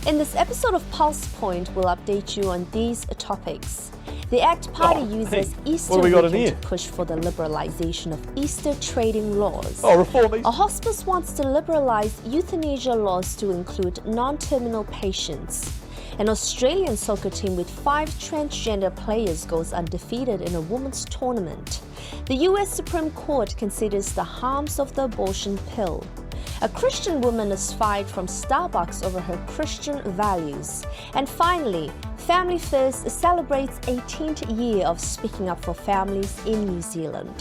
In this episode of PulsePoint, we'll update you on these topics. The ACT Party uses Easter weekend to push for the liberalisation of Easter trading laws. Reformies. A hospice wants to liberalise euthanasia laws to include non-terminal patients. An Australian soccer team with 5 transgender players goes undefeated in a women's tournament. The US Supreme Court considers the harms of the abortion pill. A Christian woman is fired from Starbucks over her Christian values. And finally, Family First celebrates 18th year of speaking up for families in New Zealand.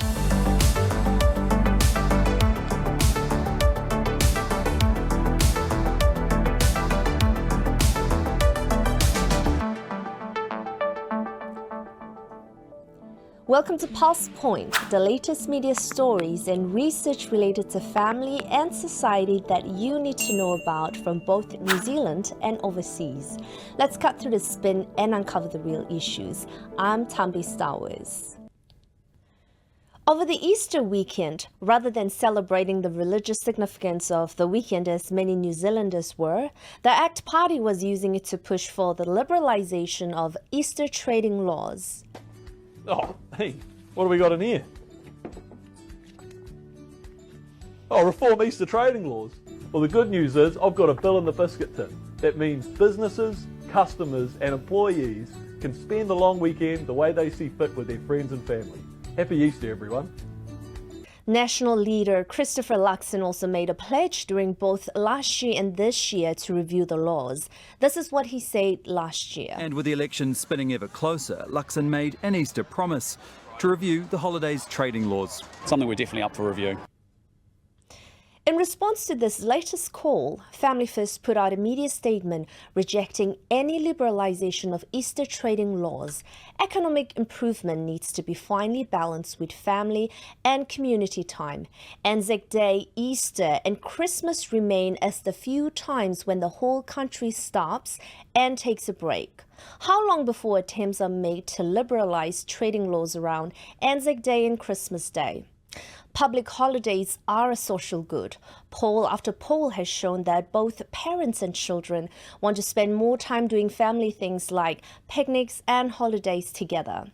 Welcome to PulsePoint, the latest media stories and research related to family and society that you need to know about from both New Zealand and overseas. Let's cut through the spin and uncover the real issues. I'm Tambi Stowers. Over the Easter weekend, rather than celebrating the religious significance of the weekend as many New Zealanders were, the ACT Party was using it to push for the liberalisation of Easter trading laws. Oh, hey, what have we got in here? Oh, reform Easter trading laws. Well, the good news is I've got a bill in the biscuit tin. That means businesses, customers and employees can spend the long weekend the way they see fit with their friends and family. Happy Easter, everyone. National leader Christopher Luxon also made a pledge during both last year and this year to review the laws. This is what he said last year. And with the election spinning ever closer, Luxon made an Easter promise to review the holidays trading laws. Something we're definitely up for review. In response to this latest call, Family First put out a media statement rejecting any liberalisation of Easter trading laws. Economic improvement needs to be finely balanced with family and community time. Anzac Day, Easter and Christmas remain as the few times when the whole country stops and takes a break. How long before attempts are made to liberalise trading laws around Anzac Day and Christmas Day? Public holidays are a social good. Poll after poll has shown that both parents and children want to spend more time doing family things like picnics and holidays together.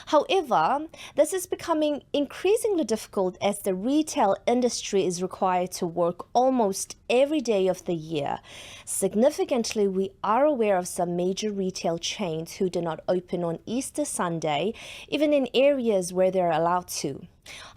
However, this is becoming increasingly difficult as the retail industry is required to work almost every day of the year. Significantly, we are aware of some major retail chains who do not open on Easter Sunday, even in areas where they're allowed to.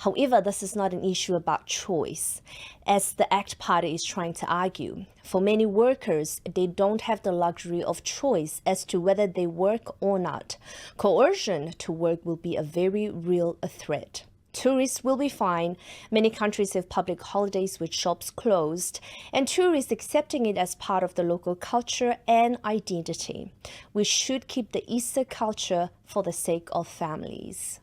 However, this is not an issue about choice, as the ACT Party is trying to argue. For many workers, they don't have the luxury of choice as to whether they work or not. Coercion to work will be a very real threat. Tourists will be fine. Many countries have public holidays with shops closed, and tourists accepting it as part of the local culture and identity. We should keep the Easter culture for the sake of families.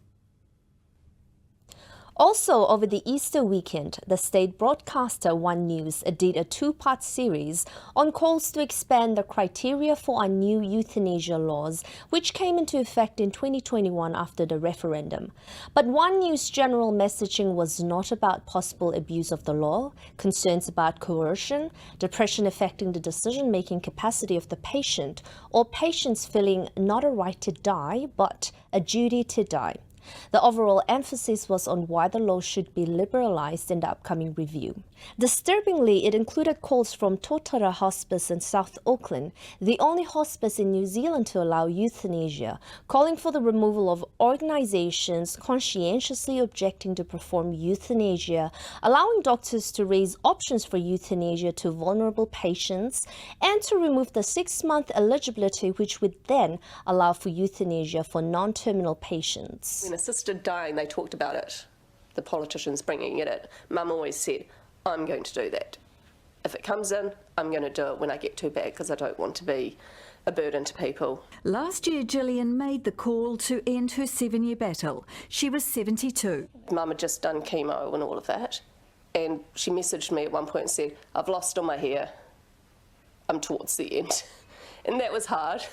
Also, over the Easter weekend, the state broadcaster One News did a 2-part series on calls to expand the criteria for our new euthanasia laws, which came into effect in 2021 after the referendum. But One News' general messaging was not about possible abuse of the law, concerns about coercion, depression affecting the decision-making capacity of the patient, or patients feeling not a right to die, but a duty to die. The overall emphasis was on why the law should be liberalised in the upcoming review. Disturbingly, it included calls from Totara Hospice in South Auckland, the only hospice in New Zealand to allow euthanasia, calling for the removal of organisations conscientiously objecting to perform euthanasia, allowing doctors to raise options for euthanasia to vulnerable patients, and to remove the 6-month eligibility, which would then allow for euthanasia for non-terminal patients. When assisted dying, they talked about it. The politicians bringing it in. Mum always said, I'm going to do that. If it comes in, I'm going to do it when I get too bad because I don't want to be a burden to people. Last year, Gillian made the call to end her 7-year battle. She was 72. Mum had just done chemo and all of that. And she messaged me at one point and said, I've lost all my hair. I'm towards the end. And that was hard.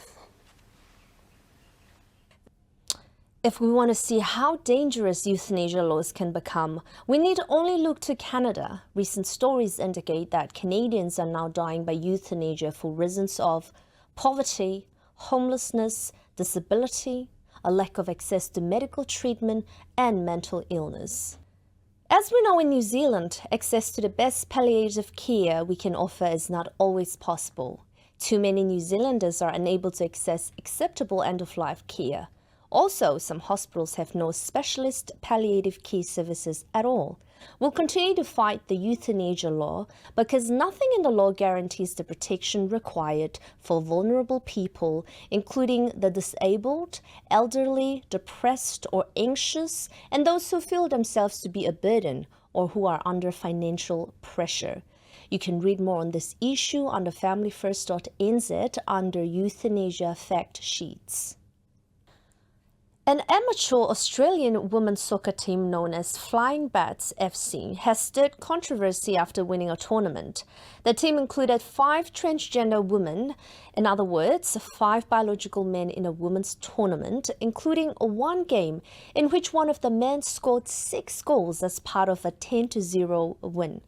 If we want to see how dangerous euthanasia laws can become, we need only look to Canada. Recent stories indicate that Canadians are now dying by euthanasia for reasons of poverty, homelessness, disability, a lack of access to medical treatment, and mental illness. As we know in New Zealand, access to the best palliative care we can offer is not always possible. Too many New Zealanders are unable to access acceptable end-of-life care. Also, some hospitals have no specialist palliative care services at all. We'll continue to fight the euthanasia law because nothing in the law guarantees the protection required for vulnerable people, including the disabled, elderly, depressed or anxious, and those who feel themselves to be a burden or who are under financial pressure. You can read more on this issue on the familyfirst.nz under euthanasia fact sheets. An amateur Australian women's soccer team known as Flying Bats FC has stirred controversy after winning a tournament. The team included 5 transgender women, in other words, 5 biological men in a women's tournament, including one game in which one of the men scored 6 goals as part of a 10-0 win.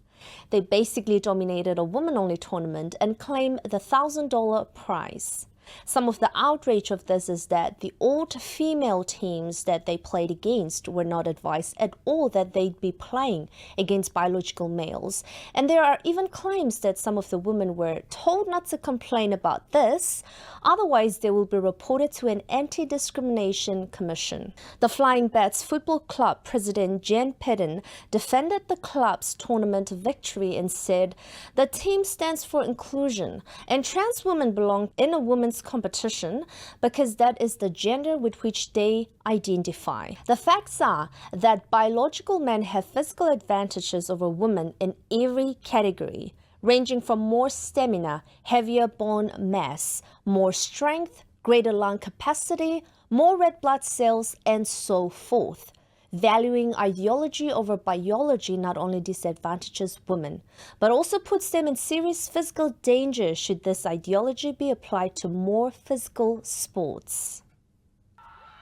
They basically dominated a women-only tournament and claimed the $1,000 prize. Some of the outrage of this is that the all-female teams that they played against were not advised at all that they'd be playing against biological males. And there are even claims that some of the women were told not to complain about this, otherwise they will be reported to an anti-discrimination commission. The Flying Bats Football Club president Jen Pedden defended the club's tournament victory and said, "The team stands for inclusion, and trans women belong in a women's competition because that is the gender with which they identify. The facts are that biological men have physical advantages over women in every category, ranging from more stamina, heavier bone mass, more strength, greater lung capacity, more red blood cells, and so forth. Valuing ideology over biology not only disadvantages women, but also puts them in serious physical danger should this ideology be applied to more physical sports."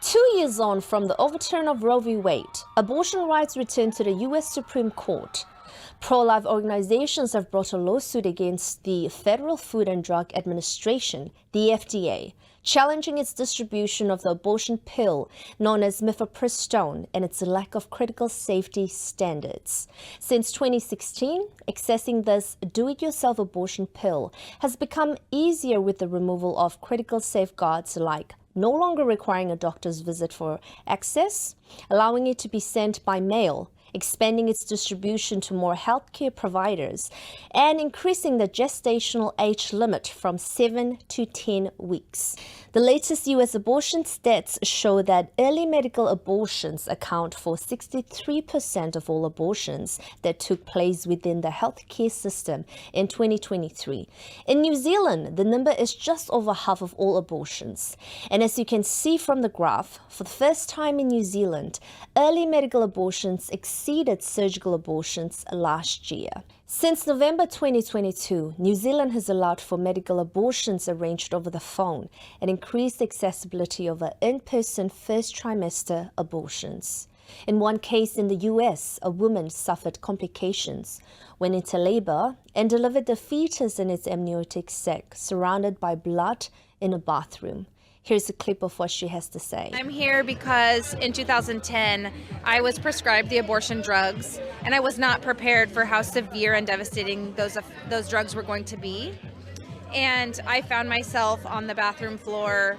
2 years on from the overturn of Roe v. Wade, abortion rights return to the U.S. Supreme Court. Pro-life organizations have brought a lawsuit against the Federal Food and Drug Administration, the FDA, challenging its distribution of the abortion pill known as mifepristone and its lack of critical safety standards. Since 2016, accessing this do-it-yourself abortion pill has become easier with the removal of critical safeguards like no longer requiring a doctor's visit for access, allowing it to be sent by mail, expanding its distribution to more healthcare providers, and increasing the gestational age limit from 7 to 10 weeks. The latest U.S. abortion stats show that early medical abortions account for 63% of all abortions that took place within the healthcare system in 2023. In New Zealand, the number is just over half of all abortions. And as you can see from the graph, for the first time in New Zealand, early medical abortions exceeded surgical abortions last year. Since November 2022, New Zealand has allowed for medical abortions arranged over the phone and increased accessibility of in-person first trimester abortions. In one case in the US, a woman suffered complications, went into labor, and delivered the fetus in its amniotic sac, surrounded by blood in a bathroom. Here's a clip of what she has to say. I'm here because in 2010, I was prescribed the abortion drugs, and I was not prepared for how severe and devastating those drugs were going to be. And I found myself on the bathroom floor,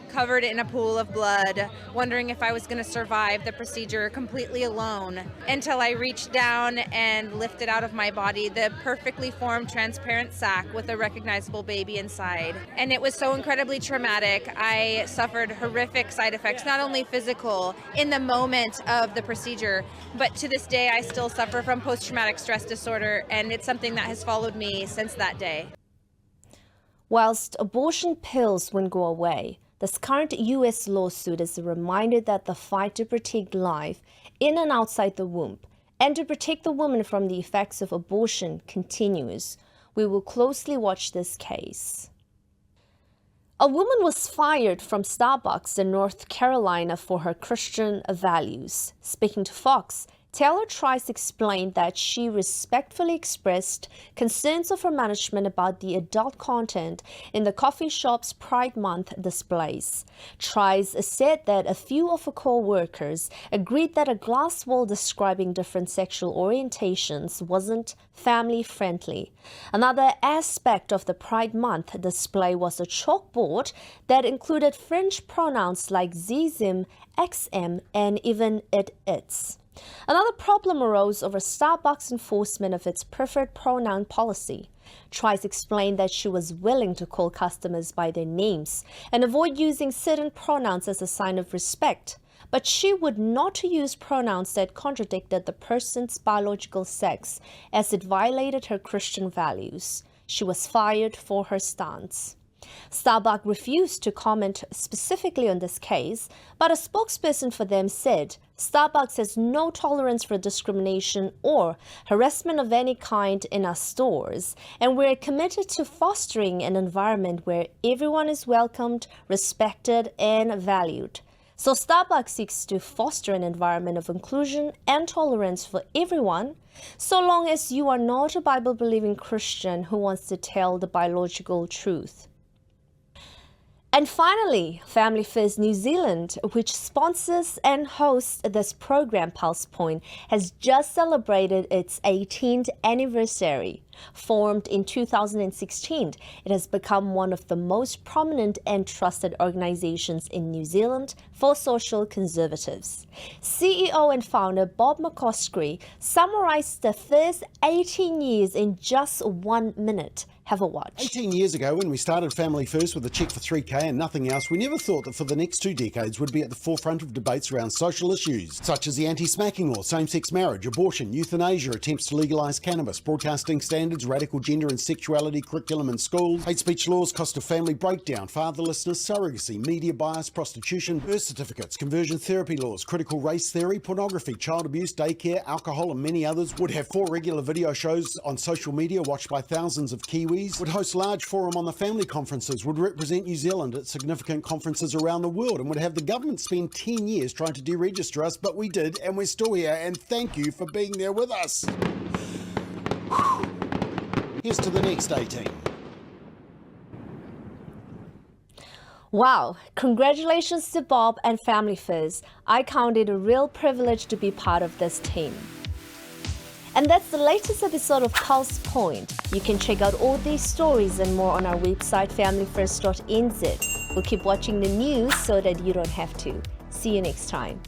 covered in a pool of blood, wondering if I was going to survive the procedure completely alone, until I reached down and lifted out of my body the perfectly formed transparent sac with a recognizable baby inside. And it was so incredibly traumatic. I suffered horrific side effects, not only physical in the moment of the procedure, but to this day I still suffer from post-traumatic stress disorder, and it's something that has followed me since that day. Whilst abortion pills won't go away, this current U.S. lawsuit is a reminder that the fight to protect life in and outside the womb and to protect the woman from the effects of abortion continues. We will closely watch this case. A woman was fired from Starbucks in North Carolina for her Christian values. Speaking to Fox, Taylor Trice explained that she respectfully expressed concerns of her management about the adult content in the coffee shop's Pride Month displays. Trice said that a few of her co-workers agreed that a glass wall describing different sexual orientations wasn't family-friendly. Another aspect of the Pride Month display was a chalkboard that included fringe pronouns like zim, xm, and even its. Another problem arose over Starbucks' enforcement of its preferred pronoun policy. Trice explained that she was willing to call customers by their names and avoid using certain pronouns as a sign of respect, but she would not use pronouns that contradicted the person's biological sex, as it violated her Christian values. She was fired for her stance. Starbucks refused to comment specifically on this case, but a spokesperson for them said Starbucks has no tolerance for discrimination or harassment of any kind in our stores, and we're committed to fostering an environment where everyone is welcomed, respected, and valued. So Starbucks seeks to foster an environment of inclusion and tolerance for everyone, so long as you are not a Bible-believing Christian who wants to tell the biological truth. And finally, Family First New Zealand, which sponsors and hosts this program, PulsePoint, has just celebrated its 18th anniversary. Formed in 2016, it has become one of the most prominent and trusted organizations in New Zealand for social conservatives. CEO and founder Bob McCoskrie summarized the first 18 years in just 1 minute. Have a watch. 18 years ago, when we started Family First with a cheque for $3,000 and nothing else, we never thought that for the next 2 decades we'd be at the forefront of debates around social issues, such as the anti-smacking law, same-sex marriage, abortion, euthanasia, attempts to legalise cannabis, broadcasting standards, radical gender and sexuality curriculum in schools, hate speech laws, cost of family breakdown, fatherlessness, surrogacy, media bias, prostitution, birth certificates, conversion therapy laws, critical race theory, pornography, child abuse, daycare, alcohol and many others. Would have 4 regular video shows on social media watched by thousands of Kiwis. Would host large forum on the family conferences, would represent New Zealand at significant conferences around the world, and would have the government spend 10 years trying to deregister us, but we did, and we're still here, and thank you for being there with us. Here's to the next 18. Wow, congratulations to Bob and Family First. I count it a real privilege to be part of this team. And that's the latest episode of PulsePoint. You can check out all these stories and more on our website, familyfirst.nz. We'll keep watching the news so that you don't have to. See you next time.